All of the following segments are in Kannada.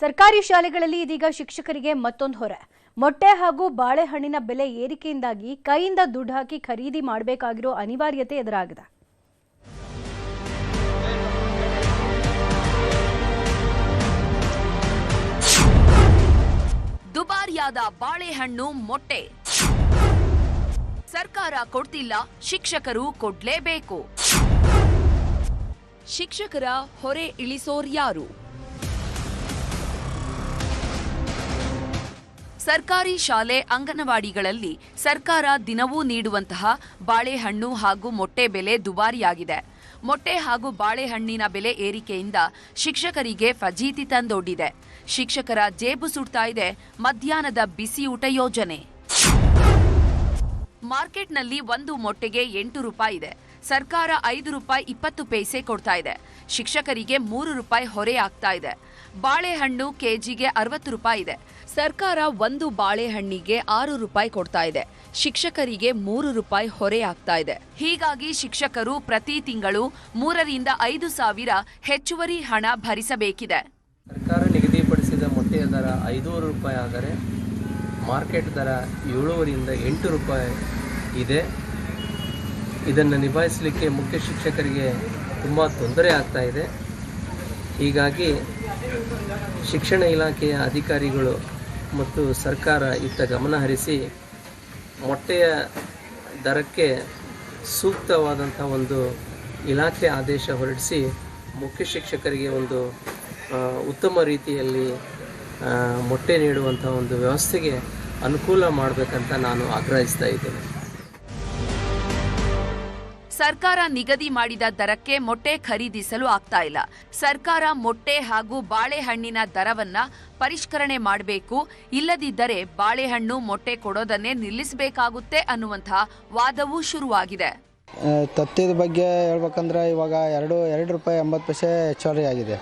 ಸರ್ಕಾರಿ ಶಾಲೆಗಳಲ್ಲಿ ಇದೀಗ ಶಿಕ್ಷಕರಿಗೆ ಮತ್ತೊಂದು ಹೊರೆ. ಮೊಟ್ಟೆ ಹಾಗೂ ಬಾಳೆಹಣ್ಣಿನ ಬೆಲೆ ಏರಿಕೆಯಿಂದಾಗಿ ಕೈಯಿಂದ ದುಡ್ಡು ಹಾಕಿ ಖರೀದಿ ಮಾಡಬೇಕಾಗಿರೋ ಅನಿವಾರ್ಯತೆ ಎದುರಾಗಿದೆ. ದುಬಾರಿಯಾದ ಬಾಳೆಹಣ್ಣು, ಮೊಟ್ಟೆ ಸರ್ಕಾರ ಕೊಡ್ತಿಲ್ಲ, ಶಿಕ್ಷಕರು ಕೊಡ್ಲೇಬೇಕು. ಶಿಕ್ಷಕರ ಹೊರೆ ಇಳಿಸೋರ್ಯಾರು? ಸರ್ಕಾರಿ ಶಾಲೆ ಅಂಗನವಾಡಿಗಳಲ್ಲಿ ಸರ್ಕಾರ ದಿನವೂ ನೀಡುವಂತಹ ಬಾಳೆಹಣ್ಣು ಹಾಗೂ ಮೊಟ್ಟೆ ಬೆಲೆ ದುಬಾರಿಯಾಗಿದೆ. ಮೊಟ್ಟೆ ಹಾಗೂ ಬಾಳೆಹಣ್ಣಿನ ಬೆಲೆ ಏರಿಕೆಯಿಂದ ಶಿಕ್ಷಕರಿಗೆ ಫಜೀತಿ ತಂದೊಡ್ಡಿದೆ. ಶಿಕ್ಷಕರ ಜೇಬು ಸುಡ್ತಾ ಇದೆ ಮಧ್ಯಾಹ್ನದ ಬಿಸಿಯೂಟ ಯೋಜನೆ. ಮಾರ್ಕೆಟ್ನಲ್ಲಿ ಒಂದು ಮೊಟ್ಟೆಗೆ 8 ರೂಪಾಯಿ ಇದೆ. ಸರ್ಕಾರ 5 ರೂಪಾಯಿ 20 ಪೈಸೆ ಕೊಡ್ತಾ ಇದೆ. ಶಿಕ್ಷಕರಿಗೆ 3 ರೂಪಾಯಿ ಹೊರೆ ಆಗ್ತಾ ಇದೆ. ಬಾಳೆಹಣ್ಣು ಕೆಜಿಗೆ 60 ರೂಪಾಯಿ ಇದೆ. ಸರ್ಕಾರ ಒಂದು ಬಾಳೆಹಣ್ಣಿಗೆ 6 ರೂಪಾಯಿ ಕೊಡ್ತಾ ಇದೆ. ಶಿಕ್ಷಕರಿಗೆ 3 ರೂಪಾಯಿ ಹೊರೆ ಆಗ್ತಾ ಇದೆ. ಹೀಗಾಗಿ ಶಿಕ್ಷಕರು ಪ್ರತಿ ತಿಂಗಳು 3 ರಿಂದ 5 ಸಾವಿರ ಹೆಚ್ಚುವರಿ ಹಣ ಭರಿಸಬೇಕಿದೆ. ಸರ್ಕಾರ ನಿಗದಿಪಡಿಸಿದ ಮೊಟ್ಟೆಯ ದರ 500 ರೂಪಾಯಿ ಆದರೆ ಮಾರ್ಕೆಟ್ ದರ 7 ರಿಂದ 8 ರೂಪಾಯಿ ಇದೆ. ಇದನ್ನು ನಿಭಾಯಿಸಲಿಕ್ಕೆ ಮುಖ್ಯ ಶಿಕ್ಷಕರಿಗೆ ತುಂಬ ತೊಂದರೆ ಆಗ್ತಾ ಇದೆ. ಹೀಗಾಗಿ ಶಿಕ್ಷಣ ಇಲಾಖೆಯ ಅಧಿಕಾರಿಗಳು ಮತ್ತು ಸರ್ಕಾರ ಇತ್ತ ಗಮನ ಹರಿಸಿ ಮೊಟ್ಟೆಯ ದರಕ್ಕೆ ಸೂಕ್ತವಾದಂಥ ಒಂದು ಇಲಾಖೆ ಆದೇಶ ಹೊರಡಿಸಿ ಮುಖ್ಯ ಶಿಕ್ಷಕರಿಗೆ ಒಂದು ಉತ್ತಮ ರೀತಿಯಲ್ಲಿ ಮೊಟ್ಟೆ ನೀಡುವಂಥ ಒಂದು ವ್ಯವಸ್ಥೆಗೆ ಅನುಕೂಲ ಮಾಡಬೇಕಂತ ನಾನು ಆಗ್ರಹಿಸ್ತಾ ಇದ್ದೇನೆ. ಸರ್ಕಾರ ನಿಗದಿ ಮಾಡಿದ ದರಕ್ಕೆ ಮೊಟ್ಟೆ ಖರೀದಿಸಲು ಆಗ್ತಾ ಇಲ್ಲ. ಸರ್ಕಾರ ಮೊಟ್ಟೆ ಹಾಗೂ ಬಾಳೆಹಣ್ಣಿನ ದರವನ್ನ ಪರಿಷ್ಕರಣೆ ಮಾಡಬೇಕು, ಇಲ್ಲದಿದ್ದರೆ ಬಾಳೆಹಣ್ಣು ಮೊಟ್ಟೆ ಕೊಡೋದನ್ನೇ ನಿಲ್ಲಿಸಬೇಕಾಗುತ್ತೆ ಅನ್ನುವಂತಹ ವಾದವೂ ಶುರುವಾಗಿದೆ. ತತ್ತಿದ ಬಗ್ಗೆ ಹೇಳ್ಬೇಕಂದ್ರೆ ಇವಾಗ 2 ರೂಪಾಯಿ 80 ಪೈಸೆ ಹೆಚ್ಚುವರಿ ಆಗಿದೆ.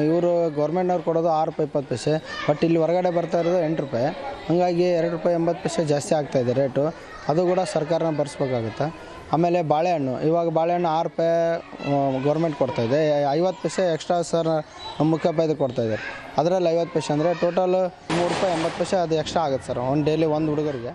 ಇವರು ಗೌರ್ಮೆಂಟ್ನವ್ರು ಕೊಡೋದು 6 ರೂಪಾಯಿ 20 ಪೈಸೆ, ಬಟ್ ಇಲ್ಲಿ ಹೊರಗಡೆ ಬರ್ತಾ ಇರೋದು 8 ರೂಪಾಯಿ. ಹಾಗಾಗಿ 2 ರೂಪಾಯಿ 80 ಪೈಸೆ ಜಾಸ್ತಿ ಆಗ್ತಾಯಿದೆ ರೇಟು. ಅದು ಕೂಡ ಸರ್ಕಾರನ ಭರಿಸ್ಬೇಕಾಗುತ್ತೆ. ಆಮೇಲೆ ಬಾಳೆಹಣ್ಣು, ಇವಾಗ ಬಾಳೆಹಣ್ಣು 6 ರೂಪಾಯಿ ಗೌರ್ಮೆಂಟ್ ಕೊಡ್ತಾಯಿದೆ, 50 ಪೈಸೆ ಎಕ್ಸ್ಟ್ರಾ ಸರ್ ನಮ್ಮ ಮುಖ್ಯೋಪಾಧ್ಯಾಯರು ಕೊಡ್ತಾಯಿದ್ದಾರೆ. ಅದರಲ್ಲಿ 50 ಪೈಸೆ ಅಂದರೆ ಟೋಟಲ್ 3 ರೂಪಾಯಿ 80 ಪೈಸೆ ಅದು ಎಕ್ಸ್ಟ್ರಾ ಆಗುತ್ತೆ ಸರ್ ಒಂದು ಡೈಲಿ ಒಂದು ಹುಡುಗರಿಗೆ.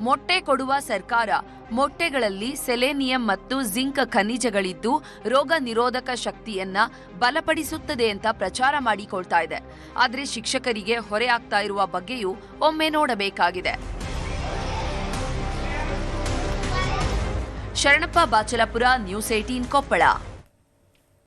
ಮೊಟ್ಟೆ ಕೊಡುವ ಸರ್ಕಾರ ಮೊಟ್ಟೆಗಳಲ್ಲಿ ಸೆಲೆನಿಯಂ ಮತ್ತು ಜಿಂಕ್ ಖನಿಜಗಳಿದ್ದು ರೋಗ ನಿರೋಧಕ ಶಕ್ತಿಯನ್ನ ಬಲಪಡಿಸುತ್ತದೆ ಅಂತ ಪ್ರಚಾರ ಮಾಡಿಕೊಳ್ತಾ ಇದೆ. ಆದರೆ ಶಿಕ್ಷಕರಿಗೆ ಹೊರೆ ಆಗ್ತಾ ಇರುವ ಬಗ್ಗೆಯೂ ಒಮ್ಮೆ ನೋಡಬೇಕಾಗಿದೆ. ಶರಣಪ್ಪ ಬಾಚಲಪುರ, ನ್ಯೂಸ್ 18 ಕೊಪ್ಪಳ.